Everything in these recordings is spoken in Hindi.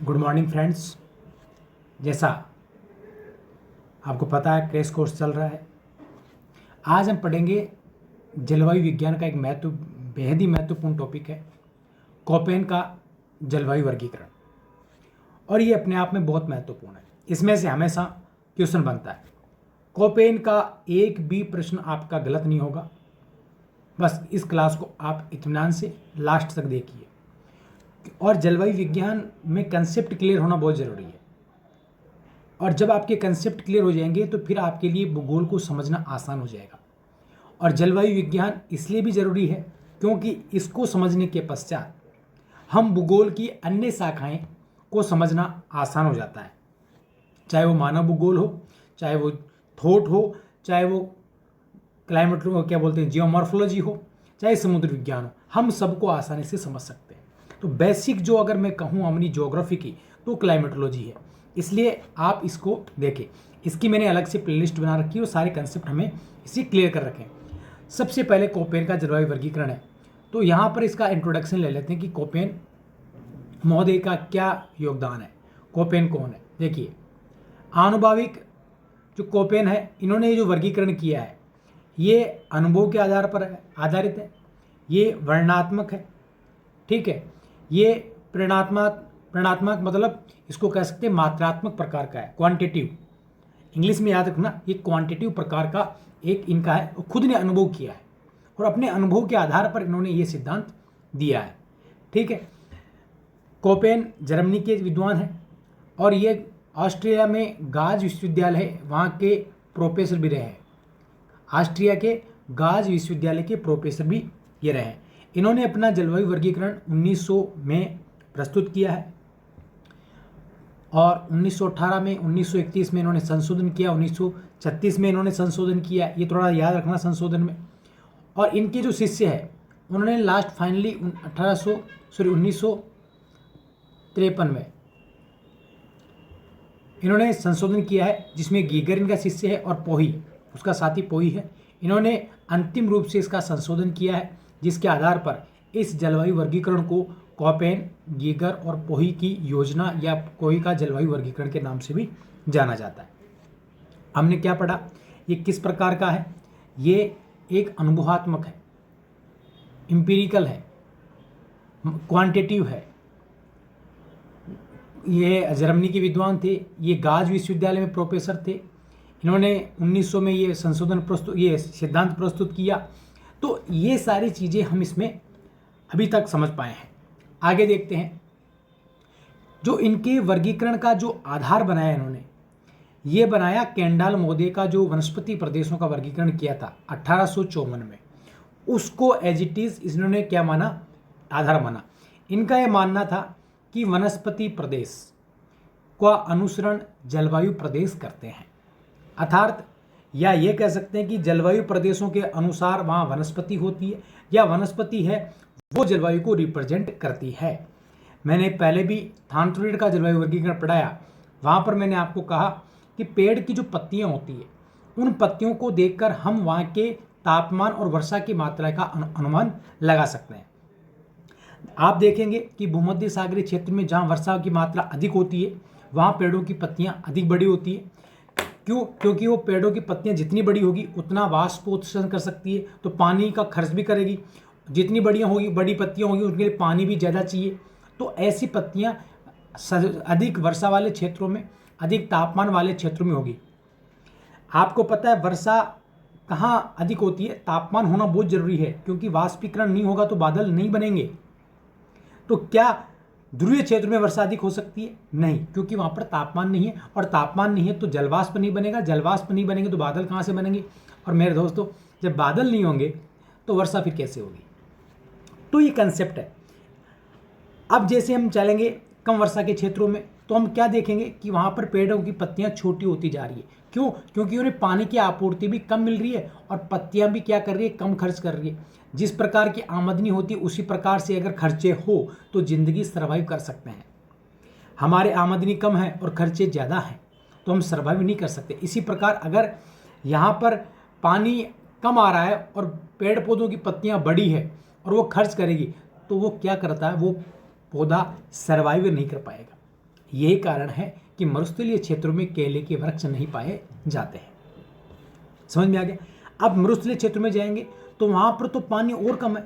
Good morning friends. जैसा आपको पता है क्रैश कोर्स चल रहा है। आज हम पढ़ेंगे जलवायु विज्ञान का एक बेहद ही महत्वपूर्ण टॉपिक है, कोपेन का जलवायु वर्गीकरण। और ये अपने आप में बहुत महत्वपूर्ण है। इसमें से हमेशा क्वेश्चन बनता है। कोपेन का एक भी प्रश्न आपका गलत नहीं होगा। बस इस क्लास को आप इत्मीनान से लास्ट तक देखिए। और जलवायु विज्ञान में कंसेप्ट क्लियर होना बहुत ज़रूरी है। और जब आपके कंसेप्ट क्लियर हो जाएंगे तो फिर आपके लिए भूगोल को समझना आसान हो जाएगा। और जलवायु विज्ञान इसलिए भी ज़रूरी है क्योंकि इसको समझने के पश्चात हम भूगोल की अन्य शाखाएं को समझना आसान हो जाता है। चाहे वो मानव भूगोल हो, चाहे वो थॉट हो, चाहे वो क्लाइमेट क्या बोलते हैं जियोमॉर्फोलॉजी हो, चाहे समुद्र विज्ञान हो, हम सबको आसानी से समझ सकते हैं। तो बेसिक जो अगर मैं कहूँ अपनी ज्योग्राफी की तो क्लाइमेटोलॉजी है। इसलिए आप इसको देखें। इसकी मैंने अलग से प्लेलिस्ट बना रखी है और सारे कंसेप्ट हमें इसे क्लियर कर रखें। सबसे पहले कोपेन का जलवायु वर्गीकरण है। तो यहाँ पर इसका इंट्रोडक्शन ले लेते हैं कि कोपेन महोदय का क्या योगदान है। कोपेन कौन है? देखिए, आनुभाविक जो कोपेन है, इन्होंने ये जो वर्गीकरण किया है ये अनुभव के आधार पर आधारित है। ये वर्णनात्मक है, ठीक है। ये प्रेरणात्मक मतलब इसको कह सकते हैं मात्रात्मक प्रकार का है, क्वांटिटिव। इंग्लिश में याद रखना, ये क्वांटिटिव प्रकार का एक इनका है। खुद ने अनुभव किया है और अपने अनुभव के आधार पर इन्होंने ये सिद्धांत दिया है, ठीक है। कोपेन जर्मनी के विद्वान हैं और ये ऑस्ट्रिया में गाज विश्वविद्यालय है, वहाँ के प्रोफेसर भी रहे हैं। ऑस्ट्रिया के गाज विश्वविद्यालय के प्रोफेसर भी ये रहे हैं। इन्होंने अपना जलवायु वर्गीकरण 1900 में प्रस्तुत किया है और 1918 में, 1931 में इन्होंने संशोधन किया, 1936 में इन्होंने संशोधन किया। ये थोड़ा याद रखना संशोधन में। और इनके जो शिष्य है उन्होंने लास्ट फाइनली 1953 में इन्होंने संशोधन किया है, जिसमें गीगर इनका शिष्य है और पोही उसका साथी पोही है। इन्होंने अंतिम रूप से इसका संशोधन किया है, जिसके आधार पर इस जलवायु वर्गीकरण को कोपेन, गीगर और पोही की योजना या पोही का जलवायु वर्गीकरण के नाम से भी जाना जाता है। हमने क्या पढ़ा? ये किस प्रकार का है? ये एक अनुभवात्मक है, एम्पिरिकल है, क्वांटिटिव है। ये जर्मनी के विद्वान थे, ये गाज विश्वविद्यालय में प्रोफेसर थे। इन्होंने 1900 में ये ये सिद्धांत प्रस्तुत किया। तो ये सारी चीज़ें हम इसमें अभी तक समझ पाए हैं। आगे देखते हैं। जो इनके वर्गीकरण का जो आधार बनाया इन्होंने, ये बनाया केंडाल महोदय का जो वनस्पति प्रदेशों का वर्गीकरण किया था 1854 में, उसको एज इट इज इन्होंने क्या माना? आधार माना। इनका यह मानना था कि वनस्पति प्रदेश का अनुसरण जलवायु प्रदेश करते हैं। अर्थात या ये कह सकते हैं कि जलवायु प्रदेशों के अनुसार वहाँ वनस्पति होती है या वनस्पति है वो जलवायु को रिप्रेजेंट करती है। मैंने पहले भी थानथ्रोइड का जलवायु वर्गीकरण पढ़ाया। वहाँ पर मैंने आपको कहा कि पेड़ की जो पत्तियाँ होती है, उन पत्तियों को देखकर हम वहाँ के तापमान और वर्षा की मात्रा का अनुमान लगा सकते हैं। आप देखेंगे कि भूमध्य सागरीय क्षेत्र में जहाँ वर्षा की मात्रा अधिक होती है वहाँ पेड़ों की पत्तियाँ अधिक बड़ी होती है। क्यों? क्योंकि वो पेड़ों की पत्तियां जितनी बड़ी होगी उतना वाष्पोत्सर्जन कर सकती है, तो पानी का खर्च भी करेगी। जितनी बड़ी पत्तियां होगी उनके लिए पानी भी ज़्यादा चाहिए। तो ऐसी पत्तियां अधिक वर्षा वाले क्षेत्रों में, अधिक तापमान वाले क्षेत्रों में होगी। आपको पता है वर्षा कहाँ अधिक होती है? तापमान होना बहुत ज़रूरी है, क्योंकि वाष्पीकरण नहीं होगा तो बादल नहीं बनेंगे। तो क्या ध्रुवीय क्षेत्र में वर्षा अधिक हो सकती है? नहीं, क्योंकि वहाँ पर तापमान नहीं है, और तापमान नहीं है तो जलवाष्प नहीं बनेगा। जलवाष्प नहीं बनेंगे तो बादल कहाँ से बनेंगे? और मेरे दोस्तों, जब बादल नहीं होंगे तो वर्षा फिर कैसे होगी? तो ये कंसेप्ट है। अब जैसे हम चलेंगे कम वर्षा के क्षेत्रों में, तो हम क्या देखेंगे कि वहाँ पर पेड़ों की पत्तियाँ छोटी होती जा रही है। क्यों? क्योंकि उन्हें पानी की आपूर्ति भी कम मिल रही है और पत्तियाँ भी क्या कर रही है? कम खर्च कर रही है। जिस प्रकार की आमदनी होती है उसी प्रकार से अगर खर्चे हो तो ज़िंदगी सर्वाइव कर सकते हैं। हमारे आमदनी कम है और खर्चे ज़्यादा हैं तो हम सर्वाइव नहीं कर सकते। इसी प्रकार अगर यहाँ पर पानी कम आ रहा है और पेड़ पौधों की पत्तियाँ बड़ी है और वो खर्च करेगी तो वो क्या करता है? वो पौधा सर्वाइव नहीं कर पाएगा। यही कारण है कि मरुस्थलीय क्षेत्रों में केले के वृक्ष नहीं पाए जाते हैं। समझ में आ गया। अब मरुस्थलीय क्षेत्र में जाएंगे तो वहां पर तो पानी और कम है,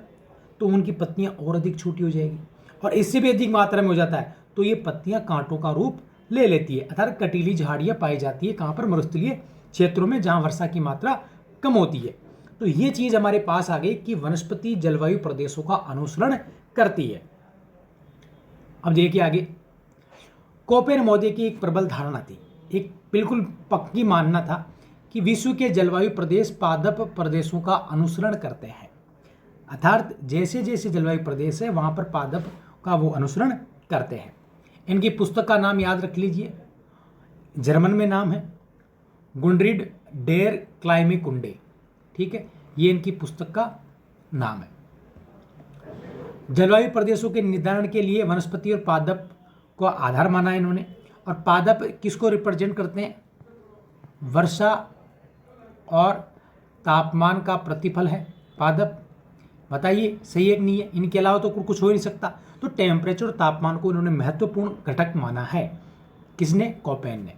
तो उनकी पत्तियां और अधिक छोटी हो जाएगी, और इससे भी अधिक मात्रा में हो जाता है तो ये पत्तियां कांटों का रूप ले लेती है, अर्थात कटीली झाड़ियां पाई जाती है कहां पर, मरुस्थलीय क्षेत्रों में, जहां वर्षा की मात्रा कम होती है। तो ये चीज हमारे पास आ गई कि वनस्पति जलवायु प्रदेशों का अनुसरण करती है। अब देखिए आगे, कोपेन महोदय की एक प्रबल धारणा थी, एक बिल्कुल पक्की मानना था कि विश्व के जलवायु प्रदेश पादप प्रदेशों का अनुसरण करते हैं, अर्थात जैसे जैसे जलवायु प्रदेश है वहां पर पादप का वो अनुसरण करते हैं। इनकी पुस्तक का नाम याद रख लीजिए, जर्मन में नाम है गुंड्रिड डेर क्लाइमेकुंडे, ठीक है, ये इनकी पुस्तक का नाम है। जलवायु प्रदेशों के निर्धारण के लिए वनस्पति और पादप को आधार माना है इन्होंने, और पादप किसको रिप्रेजेंट करते हैं, वर्षा और तापमान का प्रतिफल है पादप। बताइए सही है कि नहीं है, इनके अलावा तो कुछ हो ही नहीं सकता। तो टेम्परेचर और तापमान को इन्होंने महत्वपूर्ण घटक माना है, किसने, कोपेन ने।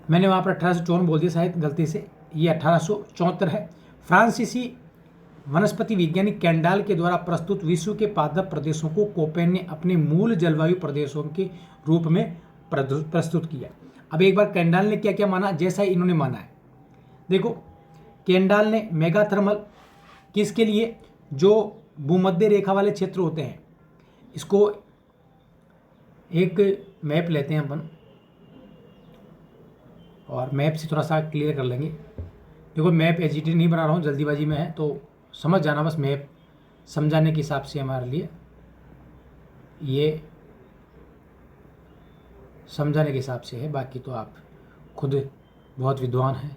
मैंने वहां पर 1854 बोल दिया शायद गलती से, ये 1874 है। फ्रांसीसी वनस्पति वैज्ञानिक कैंडाल के द्वारा प्रस्तुत विश्व के पादप प्रदेशों को कोपेन ने अपने मूल जलवायु प्रदेशों के रूप में प्रस्तुत किया। अब एक बार कैंडाल ने क्या क्या माना, जैसा ही इन्होंने माना है। देखो, कैंडाल ने मेगाथर्मल किसके लिए, जो भूमध्य रेखा वाले क्षेत्र होते हैं, इसको एक मैप लेते हैं अपन और मैप से थोड़ा सा क्लियर कर लेंगे। देखो, मैप एजिटी नहीं बना रहा हूँ, जल्दीबाजी में है, तो समझ जाना, बस मैप समझाने के हिसाब से हमारे लिए, ये समझाने के हिसाब से है, बाकी तो आप खुद बहुत विद्वान हैं,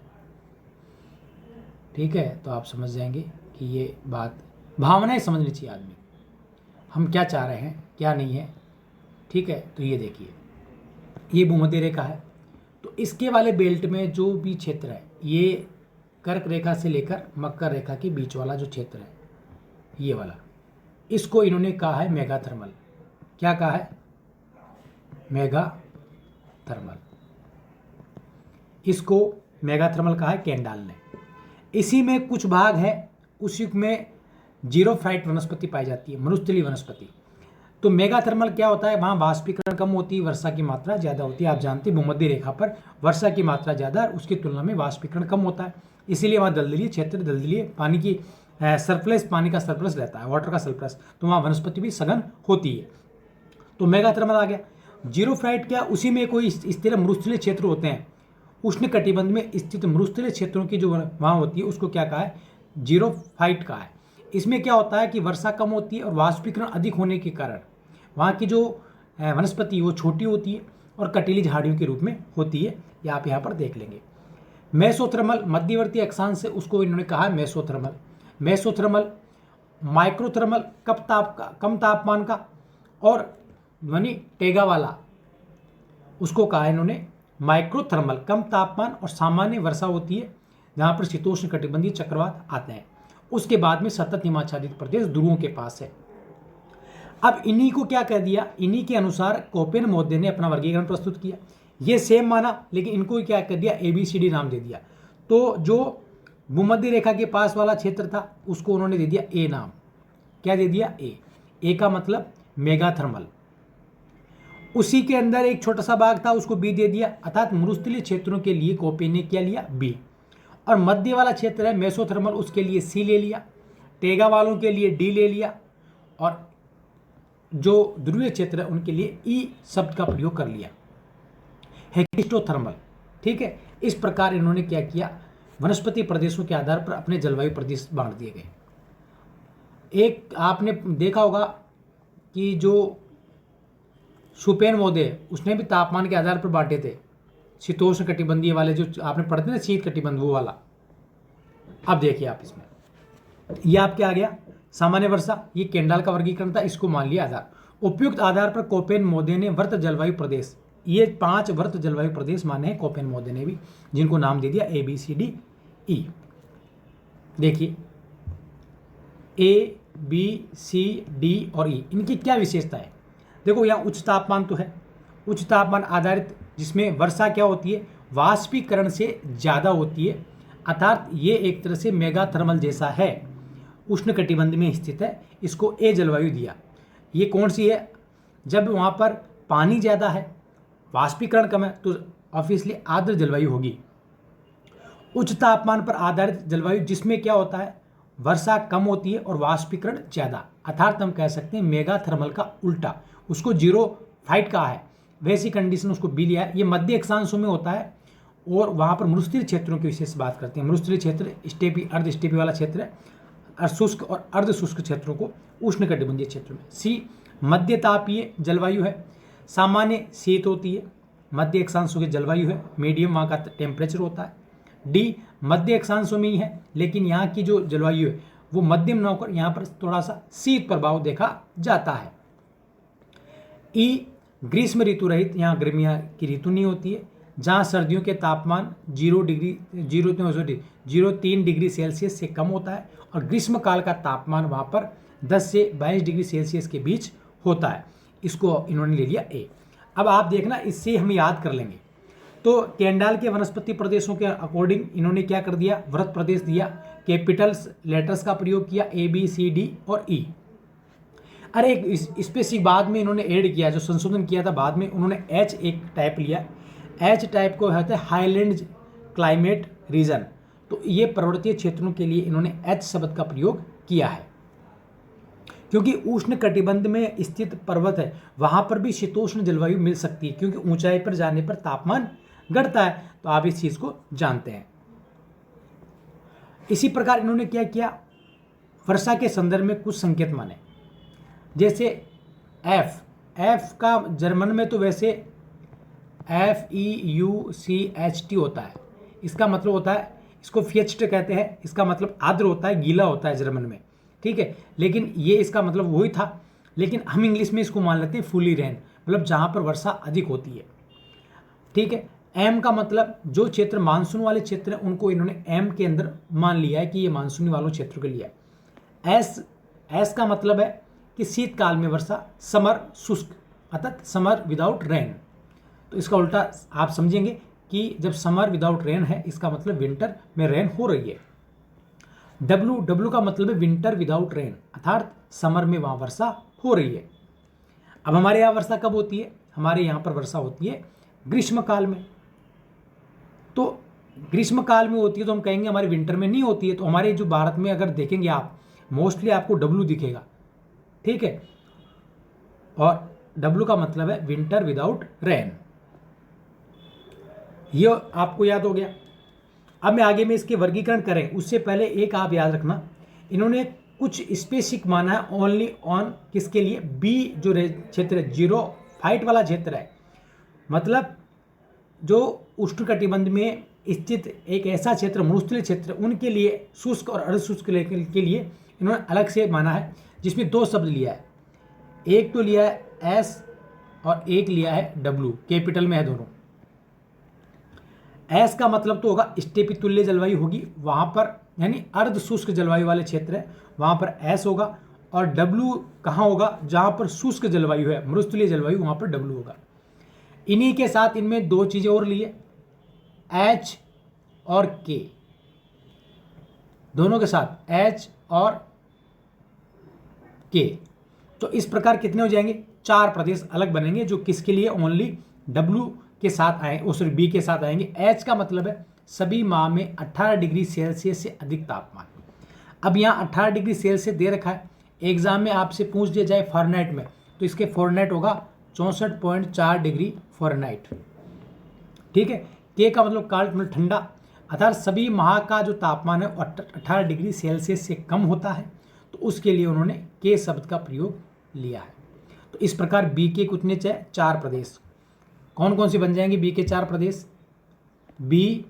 ठीक है, तो आप समझ जाएंगे कि ये बात, भावनाएं समझनी चाहिए आदमी, हम क्या चाह रहे हैं क्या नहीं है, ठीक है। तो ये देखिए, ये भूमध्य रेखा है, तो इसके वाले बेल्ट में जो भी क्षेत्र है, ये कर्क रेखा से लेकर मकर रेखा के बीच वाला जो क्षेत्र है, ये वाला, इसको इन्होंने कहा है मेगाथर्मल। क्या कहा है, मेगाथर्मल, इसको मेगाथर्मल कहा है कैंडाल ने। इसी में कुछ भाग है, उसी में जीरोफाइट वनस्पति पाई जाती है, मरुस्थलीय वनस्पति। तो मेगाथर्मल क्या होता है, वहाँ वाष्पीकरण कम होती है, वर्षा की मात्रा ज़्यादा होती है। आप जानते हैं भूमध्य रेखा पर वर्षा की मात्रा ज़्यादा है, उसकी तुलना में वाष्पीकरण कम होता है, इसीलिए वहाँ दलदलीय क्षेत्र, दलदलीय पानी की सरप्लस, पानी का सरप्लस रहता है, वाटर का सरप्लस, तो वहाँ वनस्पति भी सघन होती है। तो मेगाथर्मल आ गया। जीरोफाइट क्या, उसी में कोई स्थिर मरुस्थलीय क्षेत्र होते हैं, उष्ण कटिबंध में स्थित मरुस्थलीय क्षेत्रों की जो वहाँ होती है उसको क्या कहा है, जीरोफाइट कहा है। इसमें क्या होता है कि वर्षा कम होती है और वाष्पीकरण अधिक होने के कारण वहाँ की जो वनस्पति वो छोटी होती है और कटीली झाड़ियों के रूप में होती है, ये आप यहाँ पर देख लेंगे। मेसोथर्मल, मध्यवर्ती अक्षांश से, उसको इन्होंने कहा है मेसोथर्मल। मेसोथर्मल, माइक्रोथर्मल, कम तापमान का, और ध्वनि टेगा वाला, उसको कहा है इन्होंने माइक्रोथर्मल, कम तापमान और सामान्य वर्षा होती है जहाँ पर शीतोष्ण कटिबंधीय चक्रवात आते हैं। उसके बाद में सतत हिमाच्छादित प्रदेश ध्रुवों के पास है। अब इन्हीं को क्या कह दिया, इन्हीं के अनुसार कोपेन महोदय ने अपना वर्गीकरण प्रस्तुत किया। ये सेम माना, लेकिन इनको क्या कर दिया, ABCD नाम दे दिया। तो जो भूमध्य रेखा के पास वाला क्षेत्र था उसको उन्होंने दे दिया A नाम। क्या दे दिया, A का मतलब मेगाथर्मल। उसी के अंदर एक छोटा सा भाग था, उसको B दे दिया, अर्थात मरुस्थलीय क्षेत्रों के लिए कोपेन ने क्या लिया, B। और मध्य वाला क्षेत्र है मेसोथर्मल, उसके लिए C ले लिया, टेगा वालों के लिए D ले लिया, और जो ध्रुवीय क्षेत्र है उनके लिए E शब्द का प्रयोग कर लिया, हेक्सिस्टोथर्मल, ठीक है। इस प्रकार इन्होंने क्या किया, वनस्पति प्रदेशों के आधार पर अपने जलवायु प्रदेश बांट दिए गए। एक आपने देखा होगा कि जो शुपेन महोदय, उसने भी तापमान के आधार पर बांटे थे, शीतोष्ण कटिबंधीय वाले जो आपने पढ़ते ना, शीत कटिबंध वो वाला। अब देखिए आप इसमें, ये आपके आ गया सामान्य वर्षा, ये कैंडाल का वर्गीकरण था, इसको मान लिया आधार। उपयुक्त आधार पर कोपेन महोदय ने वर्त जलवायु प्रदेश, ये 5 वर्त जलवायु प्रदेश माने हैं कोपेन महोदय ने भी, जिनको नाम दे दिया ABCDE। देखिए A, B, C, D और E, इनकी क्या विशेषता है। देखो यहाँ उच्च तापमान तो है, उच्च तापमान आधारित जिसमें वर्षा क्या होती है, वाष्पीकरण से ज़्यादा होती है, अर्थात ये एक तरह से मेगा थर्मल जैसा है, उष्णकटिबंध में स्थित है, इसको ए जलवायु दिया। ये कौन सी है, जब वहाँ पर पानी ज़्यादा है, वाष्पीकरण कम है, तो ऑब्वियसली आर्द्र जलवायु होगी। उच्च तापमान पर आधारित जलवायु जिसमें क्या होता है, वर्षा कम होती है और वाष्पीकरण ज़्यादा, अर्थात हम कह सकते हैं मेगा थर्मल का उल्टा, उसको जीरो फाइट कहा है, वैसी कंडीशन उसको बी लिया है। ये मध्य अक्षांशों में होता है और वहाँ पर मरुस्थलीय क्षेत्रों की विशेष बात करते हैं। मरुस्थलीय क्षेत्र स्टेपी अर्ध स्टेपी वाला क्षेत्र है, शुष्क और अर्ध शुष्क क्षेत्रों को उष्णकटिबंधीय क्षेत्र में। सी मध्य तापीय जलवायु है, सामान्य शीत होती है, मध्य अक्षांशों की जलवायु है, मीडियम वहाँ का टेम्परेचर होता है। डी मध्य अक्षांशों में ही है, लेकिन यहाँ की जो जलवायु है वो मध्यम न होकर यहाँ पर थोड़ा सा शीत प्रभाव देखा जाता है। ई ग्रीष्म ऋतु रहित, यहाँ गर्मियाँ की ऋतु नहीं होती है, जहाँ सर्दियों के तापमान 0.03 डिग्री सेल्सियस से कम होता है और ग्रीष्म काल का तापमान वहाँ पर 10 से 22 डिग्री सेल्सियस के बीच होता है। इसको इन्होंने ले लिया ए। अब आप देखना, इससे हम याद कर लेंगे। तो केंडाल के वनस्पति प्रदेशों के अकॉर्डिंग इन्होंने क्या कर दिया, वृत्त प्रदेश दिया, कैपिटल्स लेटर्स का प्रयोग किया, ए बी सी डी और ई। अरे एक स्पेसिफिक बाद में इन्होंने ऐड किया, जो संशोधन किया था बाद में, उन्होंने एच एक टाइप लिया। एच टाइप को कहते हैं हाईलैंड क्लाइमेट रीजन, तो ये पर्वतीय क्षेत्रों के लिए इन्होंने एच शब्द का प्रयोग किया है, क्योंकि उष्ण कटिबंध में स्थित पर्वत है, वहाँ पर भी शीतोष्ण जलवायु मिल सकती है, क्योंकि ऊंचाई पर जाने पर तापमान घटता है। तो आप इस चीज़ को जानते हैं। इसी प्रकार इन्होंने क्या किया, वर्षा के संदर्भ में कुछ संकेत माने, जैसे एफ का जर्मन में तो वैसे FEUCHT होता है, इसका मतलब होता है, इसको फिएस्ट कहते हैं, इसका मतलब आर्द्र होता है, गीला होता है जर्मन में, ठीक है। लेकिन ये इसका मतलब वही था, लेकिन हम इंग्लिश में इसको मान लेते हैं फुली रेन, मतलब जहाँ पर वर्षा अधिक होती है, ठीक है। एम का मतलब जो क्षेत्र मानसून वाले क्षेत्र हैं उनको इन्होंने एम के अंदर मान लिया है कि ये मानसूनी वालों क्षेत्रों के लिए। एस का मतलब है कि शीतकाल में वर्षा, समर शुष्क, अर्थात समर विदाउट रेन। तो इसका उल्टा आप समझेंगे कि जब समर विदाउट रेन है, इसका मतलब विंटर में रेन हो रही है। डब्ल्यू का मतलब है विंटर विदाउट रेन, अर्थात समर में वहाँ वर्षा हो रही है। अब हमारे यहाँ वर्षा कब होती है, हमारे यहाँ पर वर्षा होती है ग्रीष्म काल में। तो ग्रीष्म काल में होती है तो हम कहेंगे हमारे विंटर में नहीं होती है। तो हमारे जो भारत में अगर देखेंगे आप, मोस्टली आपको डब्ल्यू दिखेगा, ठीक है, और डब्ल्यू का मतलब है विंटर विदाउट रेन। ये आपको याद हो गया। अब मैं आगे में इसके वर्गीकरण करें उससे पहले एक आप याद रखना, इन्होंने कुछ स्पेसिफिक माना है ओनली ऑन किसके लिए, बी जो क्षेत्र है, जीरो फाइट वाला क्षेत्र है, मतलब जो उष्णकटिबंध में स्थित एक ऐसा क्षेत्र, मरुस्थलीय क्षेत्र, उनके लिए शुष्क और अर्धशुष्क के लिए इन्होंने अलग से माना है, जिसमें दो शब्द लिया है, एक तो लिया है एस और एक लिया है डब्ल्यू, कैपिटल में है दोनों। एस का मतलब तो होगा स्टेपी तुल्य जलवायु होगी वहाँ पर, यानी अर्ध शुष्क जलवायु वाले क्षेत्र है वहाँ पर एस होगा, और डब्ल्यू कहाँ होगा, जहाँ पर शुष्क जलवायु है, मरुस्थलीय जलवायु, वहाँ पर डब्ल्यू होगा। इन्हीं के साथ इनमें दो चीज़ें और लिए, एच और के, दोनों के साथ एच और के। तो इस प्रकार कितने हो जाएंगे, 4 प्रदेश अलग बनेंगे, जो किसके लिए ओनली डब्ल्यू के साथ आए, सॉरी बी के साथ आएंगे। एच का मतलब है सभी माह में 18 डिग्री सेल्सियस से अधिक तापमान। अब यहाँ 18 डिग्री सेल्सियस दे रखा है, एग्जाम में आपसे पूछ दिया जाए फ़ारेनहाइट में, तो इसके फ़ारेनहाइट होगा 64.4 डिग्री फ़ारेनहाइट, ठीक है। के का मतलब काल्ड, मतलब ठंडा, अर्थात सभी माह का जो तापमान है 18 डिग्री सेल्सियस से कम होता है, तो उसके लिए उन्होंने के शब्द का प्रयोग लिया है। तो इस प्रकार बी के कितने 4 प्रदेश, कौन कौन से बन जाएंगे बी के 4 प्रदेश, बी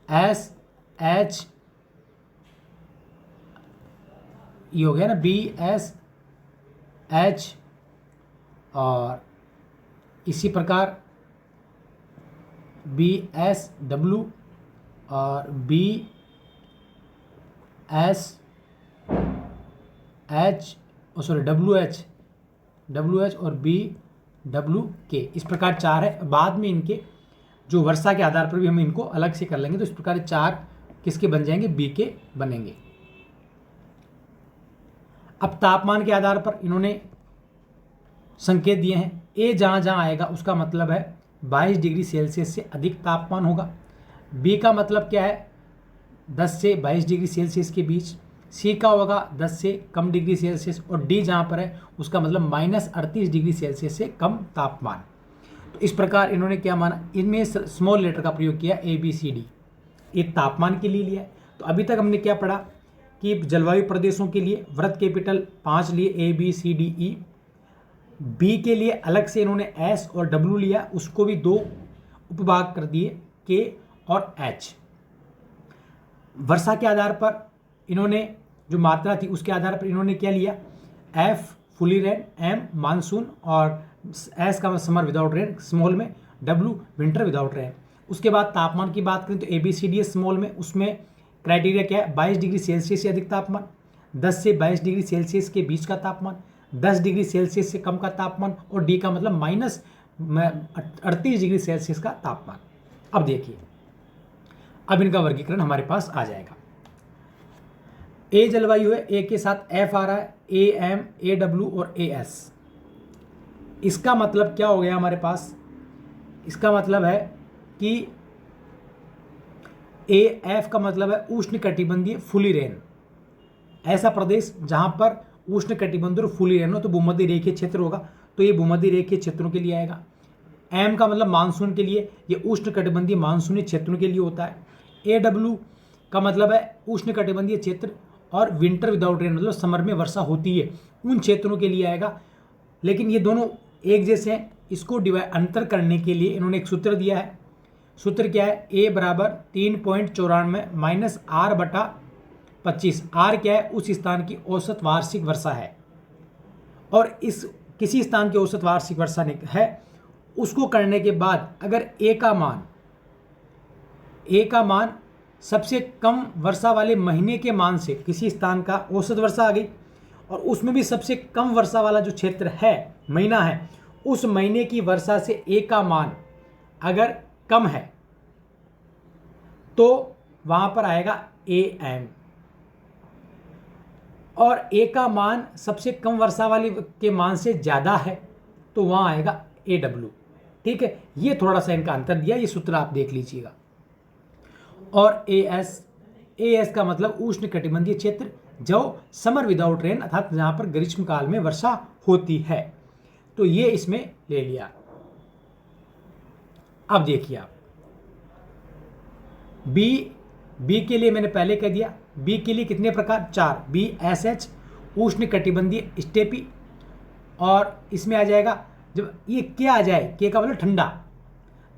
एस एच, ये हो गया ना, बी एस एच, और इसी प्रकार बी एस डब्ल्यू और B S H, sorry W H, WH और BWK, इस प्रकार 4 है। बाद में इनके जो वर्षा के आधार पर भी हम इनको अलग से कर लेंगे, तो इस प्रकार 4 किसके बन जाएंगे, B के बनेंगे। अब तापमान के आधार पर इन्होंने संकेत दिए हैं। ए जहाँ जहाँ आएगा उसका मतलब है 22 डिग्री सेल्सियस से अधिक तापमान होगा। बी का मतलब क्या है, 10 से 22 डिग्री सेल्सियस के बीच। सी का होगा 10 से कम डिग्री सेल्सियस। और डी जहाँ पर है उसका मतलब -38 डिग्री सेल्सियस से कम तापमान। तो इस प्रकार इन्होंने क्या माना, इनमें स्मॉल लेटर का प्रयोग किया, ABCD, एक तापमान के लिए लिया है। तो अभी तक हमने क्या पढ़ा कि जलवायु प्रदेशों के लिए वृत्त कैपिटल 5 लिए, ABCDE। बी के लिए अलग से इन्होंने S और W लिया, उसको भी 2 उपभाग कर दिए, K और H। वर्षा के आधार पर इन्होंने जो मात्रा थी उसके आधार पर इन्होंने क्या लिया, F fully rain, M monsoon और S का समर विदाउट रेन स्मॉल में, W विंटर विदाउट रेन। उसके बाद तापमान की बात करें तो ABCD स्मॉल में, उसमें क्राइटेरिया क्या है, 22 डिग्री सेल्सियस से अधिक तापमान, 10 से 22 डिग्री सेल्सियस के बीच का तापमान, 10 डिग्री सेल्सियस से कम का तापमान, और डी का मतलब -38 डिग्री सेल्सियस का तापमान। अब देखिए, अब इनका वर्गीकरण हमारे पास आ जाएगा। ए जलवायु है, ए के साथ F आ रहा है, AM, AW और AS। इसका मतलब क्या हो गया हमारे पास, इसका मतलब है कि AF का मतलब है उष्ण कटिबंधीय फुली रेन, ऐसा प्रदेश जहां पर उष्ण कटिबंधीय फुली रेन हो तो भूमध्य रेखीय क्षेत्र होगा, तो ये भूमध्य रेखीय क्षेत्रों के लिए आएगा। M का मतलब मानसून के लिए, ये उष्ण कटिबंधीय मानसूनी क्षेत्रों के लिए होता है। AW का मतलब है उष्ण कटिबंधीय क्षेत्र और विंटर विदाउट रेन मतलब समर में वर्षा होती है, उन क्षेत्रों के लिए आएगा। लेकिन ये दोनों एक जैसे हैं, इसको अंतर करने के लिए इन्होंने एक सूत्र दिया है। सूत्र क्या है, A बराबर 3.94 -R/25। R क्या है, उस स्थान की औसत वार्षिक वर्षा है, और इस किसी स्थान की औसत वार्षिक वर्षा है, उसको करने के बाद अगर A का मान सबसे कम वर्षा वाले महीने के मान से, किसी स्थान का औसत वर्षा आ गई और उसमें भी सबसे कम वर्षा वाला जो क्षेत्र है, महीना है, उस महीने की वर्षा से A का मान अगर कम है तो वहां पर आएगा AM, और A का मान सबसे कम वर्षा वाले के मान से ज़्यादा है तो वहां आएगा AW। ठीक है, ये थोड़ा सा इनका अंतर दिया, ये सूत्र आप देख लीजिएगा। और AS का मतलब उष्ण कटिबंधीय क्षेत्र जो समर विदाउट रेन अर्थात जहां पर ग्रीष्म काल में वर्षा होती है, तो ये इसमें ले लिया। अब देखिए आप बी के लिए मैंने पहले कह दिया, बी के लिए कितने प्रकार, 4, BSH उष्ण कटिबंधीय स्टेपी, और इसमें आ जाएगा जब ये क्या आ जाए, के का मतलब ठंडा,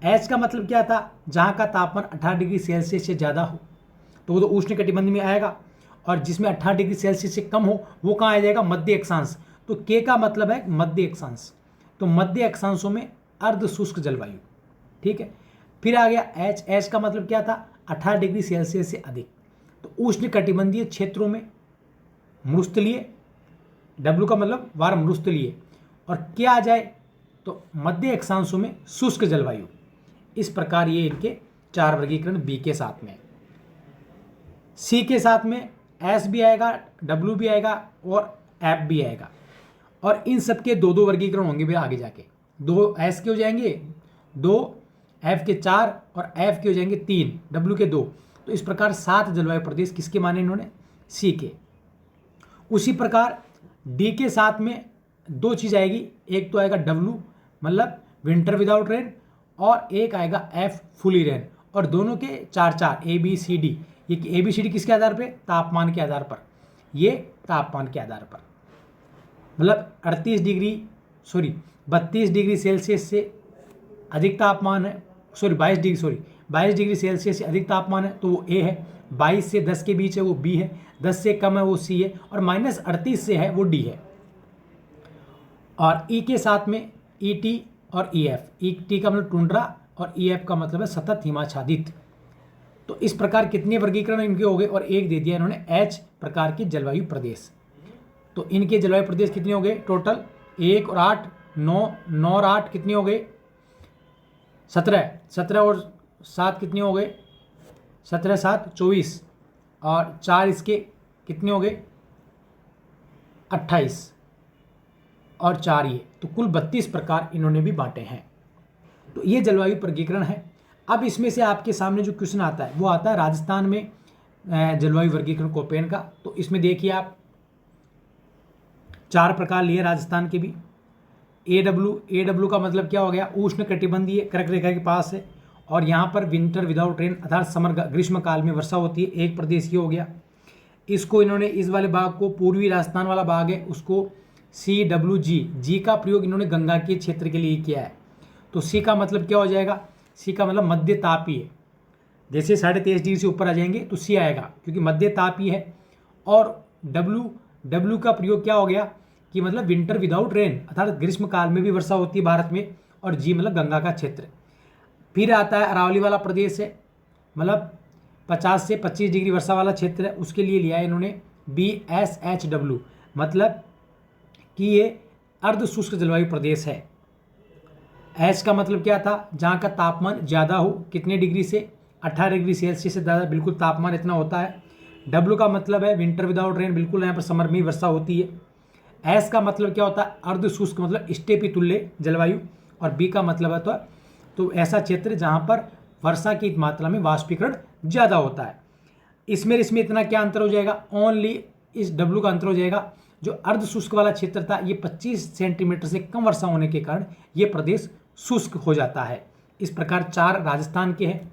H का मतलब क्या था, जहाँ का तापमान 18 डिग्री सेल्सियस से ज़्यादा हो तो वो तो उष्ण कटिबंध में आएगा, और जिसमें 18 डिग्री सेल्सियस से कम हो वो कहाँ आ जाएगा, मध्य अक्षांश। तो के का मतलब है मध्य अक्षांश, तो मध्य अक्षांशों में अर्ध शुष्क जलवायु। ठीक है, फिर आ गया H का मतलब क्या था, 18 डिग्री सेल्सियस से अधिक, तो उष्ण कटिबंधीय क्षेत्रों में मरुस्थलीय, W का मतलब वार्म मरुस्थलीय, और क्या आ जाए तो मध्य अक्षांशों में शुष्क जलवायु। इस प्रकार ये इनके 4 वर्गीकरण बी के साथ में। सी के साथ में S भी आएगा, W भी आएगा और F भी आएगा, और इन सब के 2-2 वर्गीकरण होंगे भी आगे जाके। 2 S के हो जाएंगे 2, F के 4 और F के हो जाएंगे 3, W के 2। तो इस प्रकार 7 जलवायु प्रदेश किसके माने इन्होंने, सी के। उसी प्रकार डी के साथ में 2 चीज़ आएगी, एक तो आएगा W मतलब विंटर विदाउट रेन, और एक आएगा F फुली रेन, और दोनों के 4-4 ABCD। ये ABCD किसके आधार पे, तापमान के आधार पर, ये तापमान के आधार पर मतलब 32 डिग्री सेल्सियस से अधिक तापमान है, 22 डिग्री सेल्सियस से अधिक तापमान है तो वो A है, 22 से 10 के बीच है वो B है, 10 से कम है वो C है, और -38 से है वो D है। और E के साथ में ET और EF, ET का मतलब टुंड्रा और EF का मतलब है सतत हिमाच्छादित। तो इस प्रकार कितने वर्गीकरण इनके हो गए, और एक दे दिया इन्होंने H प्रकार के जलवायु प्रदेश। तो इनके जलवायु प्रदेश कितने हो गए टोटल, 1 और 8 9, 9 और 8 कितनी हो गई 17, 17 और 7 कितने हो गए 17 7 24 और 4 इसके कितने हो गए 28 और 4 ये, तो कुल 32 प्रकार इन्होंने भी बांटे हैं। तो ये जलवायु वर्गीकरण है। अब इसमें से आपके सामने जो क्वेश्चन आता है वो आता है राजस्थान में जलवायु वर्गीकरण कोपेन का। तो इसमें देखिए आप 4 प्रकार लिए राजस्थान के भी। AW का मतलब क्या हो गया, उष्ण कटिबंधीय कर्क रेखा के पास है और यहाँ पर विंटर विदाउट रेन अर्थात समर ग्रीष्म काल में वर्षा होती है, एक प्रदेश ये हो गया। इसको इन्होंने इस वाले भाग को पूर्वी राजस्थान वाला भाग है उसको CWG, जी का प्रयोग इन्होंने गंगा के क्षेत्र के लिए किया है। तो सी का मतलब क्या हो जाएगा, सी का मतलब मध्य तापीय, जैसे 23.5 डिग्री से ऊपर आ जाएंगे तो सी आएगा क्योंकि मध्य तापीय है। और डब्ल्यू का प्रयोग क्या हो गया कि मतलब विंटर विदाउट रेन अर्थात ग्रीष्म काल में भी वर्षा होती है भारत में, और जी मतलब गंगा का क्षेत्र। फिर आता है अरावली वाला प्रदेश है, मतलब 50 से 25 डिग्री वर्षा वाला क्षेत्र है, उसके लिए लिया है इन्होंने BSHW, मतलब कि ये अर्ध शुष्क जलवायु प्रदेश है। एच का मतलब क्या था, जहाँ का तापमान ज़्यादा हो, कितने डिग्री से 18 डिग्री सेल्सियस से ज़्यादा बिल्कुल तापमान इतना होता है। डब्ल्यू का मतलब है विंटर विदाउट रेन, बिल्कुल यहाँ पर समर में ही वर्षा होती है। एस का मतलब क्या होता है, अर्ध शुष्क मतलब स्टेपी तुल्य जलवायु। और बी का मतलब है तो ऐसा क्षेत्र जहाँ पर वर्षा की मात्रा में वाष्पीकरण ज़्यादा होता है। इसमें इतना क्या अंतर हो जाएगा, ओनली इस डब्ल्यू का अंतर हो जाएगा। जो अर्ध शुष्क वाला क्षेत्र था ये 25 सेंटीमीटर से कम वर्षा होने के कारण ये प्रदेश शुष्क हो जाता है। इस प्रकार 4 राजस्थान के हैं।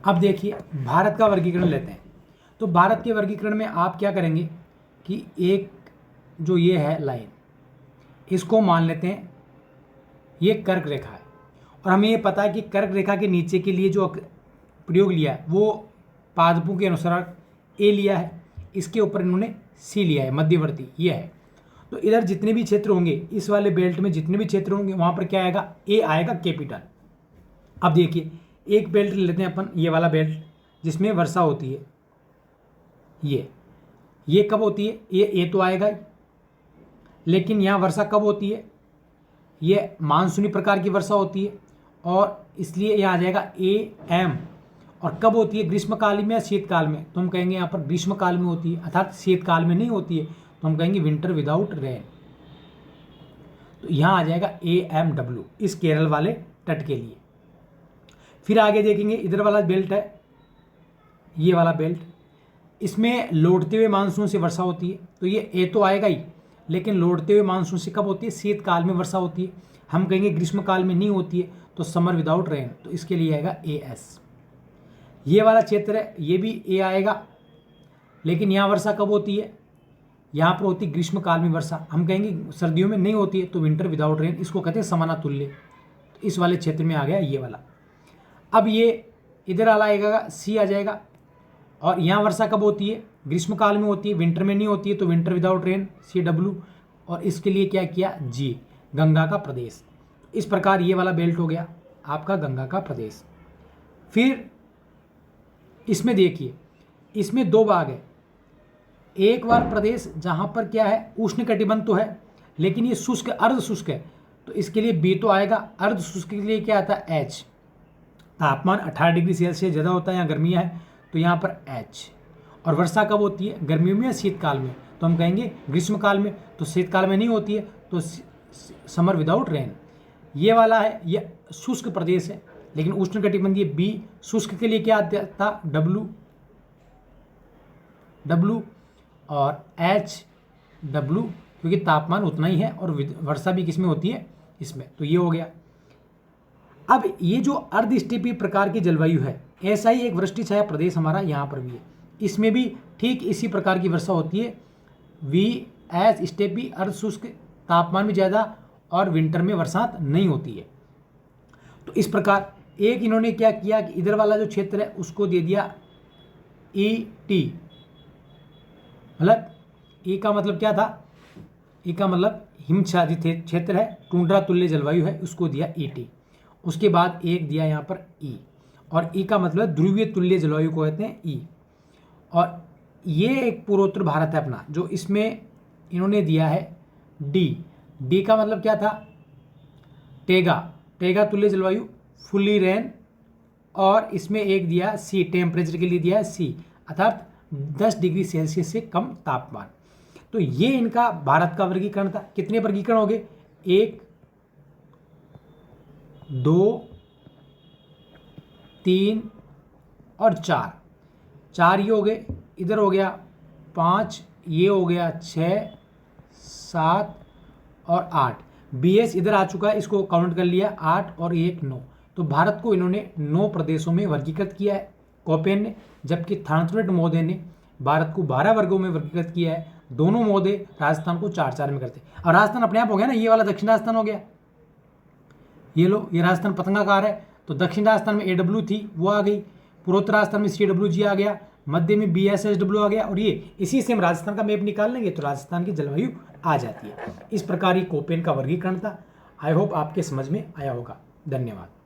अब देखिए भारत का वर्गीकरण लेते हैं। तो भारत के वर्गीकरण में आप क्या करेंगे कि एक जो ये है लाइन, इसको मान लेते हैं ये कर्क रेखा है, और हमें ये पता है कि कर्क रेखा के नीचे के लिए जो प्रयोग लिया है वो पादपों के अनुसार ए लिया है, इसके ऊपर इन्होंने सी लिया है, मध्यवर्ती ये है। तो इधर जितने भी क्षेत्र होंगे, इस वाले बेल्ट में जितने भी क्षेत्र होंगे वहाँ पर क्या आएगा, ए आएगा कैपिटल। अब देखिए एक बेल्ट लेते हैं अपन, ये वाला बेल्ट जिसमें वर्षा होती है, ये कब होती है, ये ए तो आएगा ही, लेकिन यहाँ वर्षा कब होती है, ये मानसूनी प्रकार की वर्षा होती है, और इसलिए यह आ जाएगा AM। और कब होती है, ग्रीष्मकाल में या शीतकाल में, तो हम कहेंगे यहाँ पर ग्रीष्मकाल में होती है, अर्थात शीतकाल में नहीं होती है, तो हम कहेंगे विंटर विदाउट रेन। तो यहाँ आ जाएगा AMW इस केरल वाले तट के लिए। फिर आगे देखेंगे इधर वाला बेल्ट है, ये वाला बेल्ट, इसमें लौटते हुए मानसून से वर्षा होती है, तो ये ए तो आएगा ही, लेकिन लौटते हुए मानसून से कब होती है, शीतकाल में वर्षा होती है, हम कहेंगे ग्रीष्मकाल में नहीं होती है, तो समर विदाउट रेन, तो इसके लिए आएगा AS। ये वाला क्षेत्र है, ये भी ए आएगा, लेकिन यहाँ वर्षा कब होती है, यहाँ पर होती है ग्रीष्मकाल में वर्षा, हम कहेंगे सर्दियों में नहीं होती है, तो विंटर विदाउट रेन, इसको कहते हैं समानातुल्य। तो इस वाले क्षेत्र में आ गया ये वाला। अब ये इधर वाला आएगा, सी आ जाएगा, और यहाँ वर्षा कब होती है, ग्रीष्मकाल में होती है, विंटर में नहीं होती है, तो विंटर विदाउट रेन CW। और इसके लिए क्या किया, जी गंगा का प्रदेश। इस प्रकार ये वाला बेल्ट हो गया आपका गंगा का प्रदेश। फिर इसमें देखिए, इसमें 2 भाग है, एक बार प्रदेश जहाँ पर क्या है, उष्ण कटिबंध तो है लेकिन ये शुष्क अर्ध शुष्क है, तो इसके लिए बी तो आएगा। अर्ध शुष्क के लिए क्या आता है, H, तापमान 18 डिग्री सेल्सियस ज़्यादा होता है, यहाँ गर्मियाँ है, तो यहाँ पर H। और वर्षा कब होती है, गर्मियों में या शीतकाल में, तो हम कहेंगे ग्रीष्मकाल में, तो शीतकाल में नहीं होती है, तो समर विदाउट रेन। ये वाला है, ये शुष्क प्रदेश है, लेकिन उष्ण कटिबंधीय बी। शुष्क के लिए क्या आता था, W और HW, क्योंकि तापमान उतना ही है और वर्षा भी किसमें होती है, इसमें, तो ये हो गया। अब ये जो अर्ध स्टेपी प्रकार की जलवायु है, ऐसा ही एक वृष्टि छाया प्रदेश हमारा यहाँ पर भी है, इसमें भी ठीक इसी प्रकार की वर्षा होती है। VS स्टेपी अर्ध शुष्क, तापमान भी ज़्यादा और विंटर में बरसात नहीं होती है। तो इस प्रकार एक इन्होंने क्या किया कि इधर वाला जो क्षेत्र है उसको दे दिया ET, मतलब E का मतलब क्या था, E का मतलब हिमच्छादित क्षेत्र है, टुंड्रा तुल्य जलवायु है, उसको दिया ET। उसके बाद एक दिया यहाँ पर E, और ई का मतलब ध्रुवीय तुल्य जलवायु को कहते हैं ई। और ये एक पूर्वोत्तर भारत है अपना, जो इसमें इन्होंने दिया है डी। डी का मतलब क्या था? टेगा, टेगा तुल्य जलवायु, फुल्ली रेन, और इसमें एक दिया सी, टेम्परेचर के लिए दिया है सी, अर्थात 10 डिग्री सेल्सियस से कम तापमान। तो ये इनका भारत का वर्गीकरण था। कितने वर्गीकरण हो गए? 1, 2, 3 और 4। 4 ये हो गए, इधर हो गया 5, ये हो गया 6, 7 और 8। BS इधर आ चुका है, इसको काउंट कर लिया, 8 और 1 9। तो भारत को इन्होंने 9 प्रदेशों में वर्गीकृत किया है कोपेन ने, जबकि थानथवेट महोदय ने भारत को 12 वर्गों में वर्गीकृत किया है। दोनों महोदय राजस्थान को 4-4 में करते। और राजस्थान अपने आप हो गया ना, ये वाला दक्षिण राजस्थान हो गया। ये लो, ये राजस्थान पतंगाकार है, तो दक्षिण राजस्थान में AW थी, वो आ गई। पूर्वोत्तर राजस्थान में CWG आ गया, मध्य में BSSW आ गया, और ये इसी से हम राजस्थान का मैप निकाल लेंगे तो राजस्थान की जलवायु आ जाती है। इस प्रकार ये कोपेन का वर्गीकरण था। आई होप आपके समझ में आया होगा। धन्यवाद।